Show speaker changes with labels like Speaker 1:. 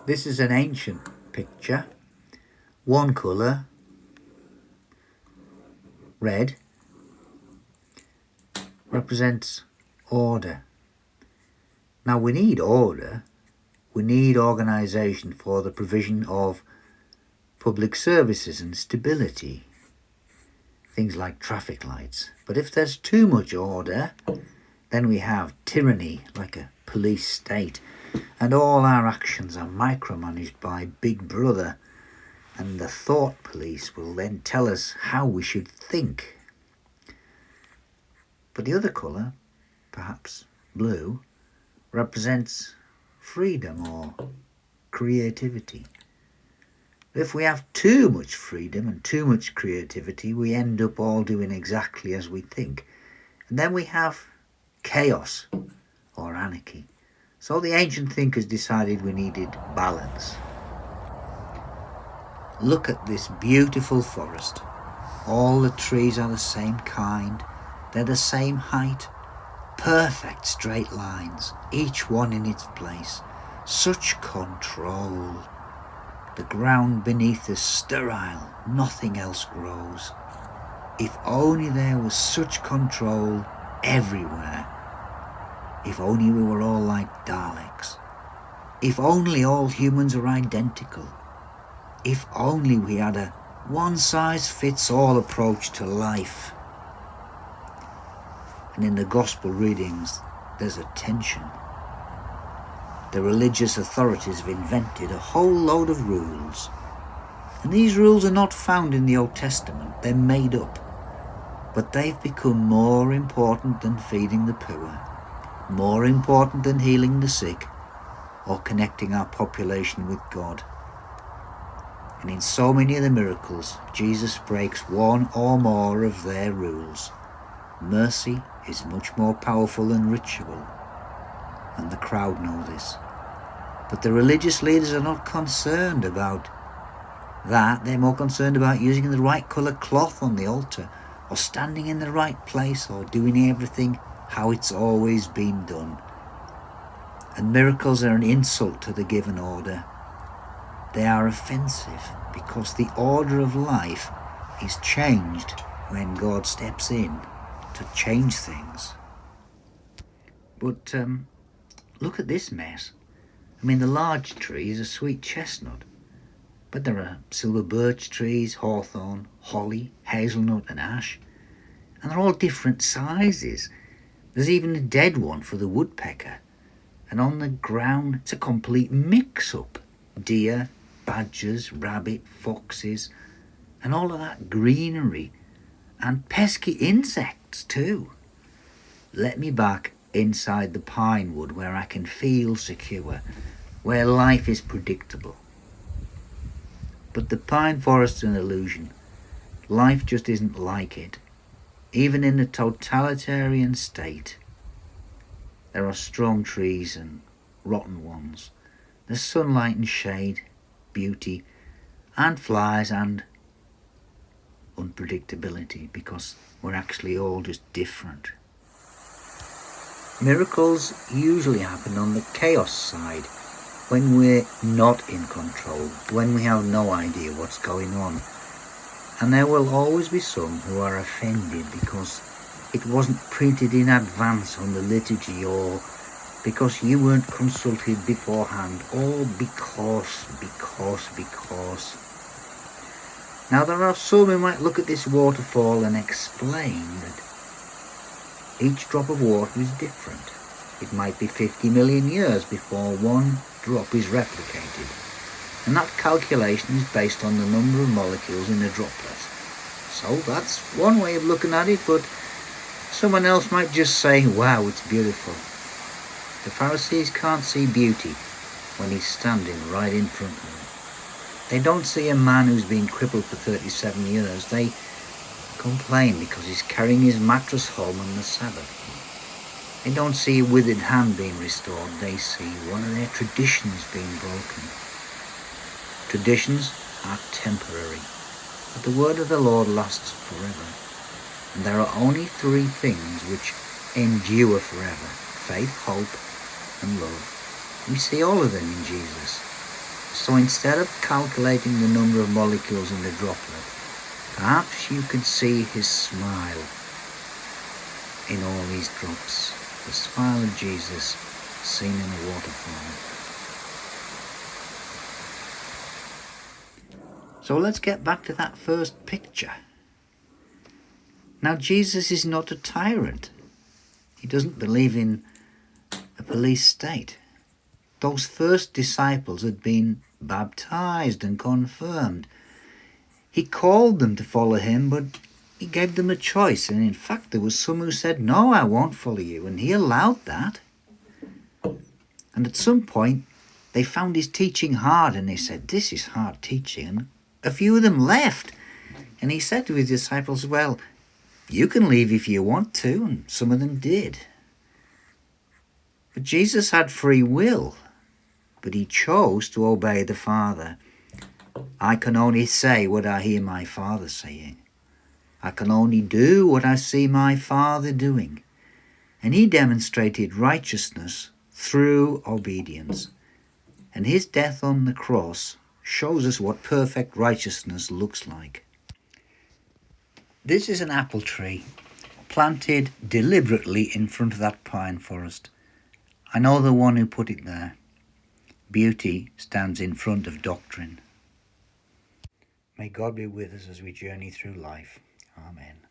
Speaker 1: This is an ancient picture. One colour, red, represents order. Now we need order. We need organisation for the provision of public services and stability. Things like traffic lights. But if there's too much order, then we have tyranny, like a police state, and all our actions are micromanaged by Big Brother, and the thought police will then tell us how we should think. But the other colour, perhaps blue, represents freedom or creativity. If we have too much freedom and too much creativity, we end up all doing exactly as we think. And then we have chaos or anarchy. So the ancient thinkers decided we needed balance. Look at this beautiful forest. All the trees are the same kind. They're the same height. Perfect straight lines, each one in its place. Such control. The ground beneath is sterile. Nothing else grows. If only there was such control everywhere. If only we were all like Daleks. If only all humans are identical. If only we had a one-size-fits-all approach to life. And in the gospel readings, there's a tension. The religious authorities have invented a whole load of rules. And these rules are not found in the Old Testament. They're made up. But they've become more important than feeding the poor, more important than healing the sick, or connecting our population with God. And in so many of the miracles, Jesus breaks one or more of their rules. Mercy is much more powerful than ritual, and the crowd know this. But the religious leaders are not concerned about that. They're more concerned about using the right colour cloth on the altar, or standing in the right place, or doing everything how it's always been done. And miracles are an insult to the given order. They are offensive because the order of life is changed when God steps in to change things. But look at this mess. I mean, the large tree is a sweet chestnut, but there are silver birch trees, hawthorn, holly, hazelnut and ash, and they're all different sizes. There's even a dead one for the woodpecker, and on the ground it's a complete mix-up. Deer, badgers, rabbit, foxes, and all of that greenery, and pesky insects too. Let me back inside the pine wood where I can feel secure, where life is predictable. But the pine forest's an illusion. Life just isn't like it. Even in a totalitarian state, there are strong trees and rotten ones. There's sunlight and shade, beauty, and flies and unpredictability, because we're actually all just different. Miracles usually happen on the chaos side, when we're not in control, when we have no idea what's going on. And there will always be some who are offended because it wasn't printed in advance on the liturgy, or because you weren't consulted beforehand, or because. Now there are some who might look at this waterfall and explain that each drop of water is different. It might be 50 million years before one drop is replicated. And that calculation is based on the number of molecules in a droplet. So that's one way of looking at it, but someone else might just say, wow, it's beautiful. The Pharisees can't see beauty when he's standing right in front of them. They don't see a man who's been crippled for 37 years. They complain because he's carrying his mattress home on the Sabbath. They don't see a withered hand being restored. They see one of their traditions being broken. Traditions are temporary, but the word of the Lord lasts forever. And there are only three things which endure forever: faith, hope, and love. We see all of them in Jesus. So instead of calculating the number of molecules in the droplet, perhaps you could see his smile in all these drops, the smile of Jesus seen in a waterfall. So let's get back to that first picture. Now, Jesus is not a tyrant. He doesn't believe in a police state. Those first disciples had been baptized and confirmed. He called them to follow him, but he gave them a choice. And in fact, there was some who said, "No, I won't follow you." And he allowed that. And at some point, they found his teaching hard, and they said, "This is hard teaching." And a few of them left. And he said to his disciples, "Well, you can leave if you want to." And some of them did. But Jesus had free will, but he chose to obey the Father. "I can only say what I hear my Father saying. I can only do what I see my Father doing." And he demonstrated righteousness through obedience. And his death on the cross shows us what perfect righteousness looks like. This is an apple tree planted deliberately in front of that pine forest. I know the one who put it there. Beauty stands in front of doctrine. May God be with us as we journey through life. Amen.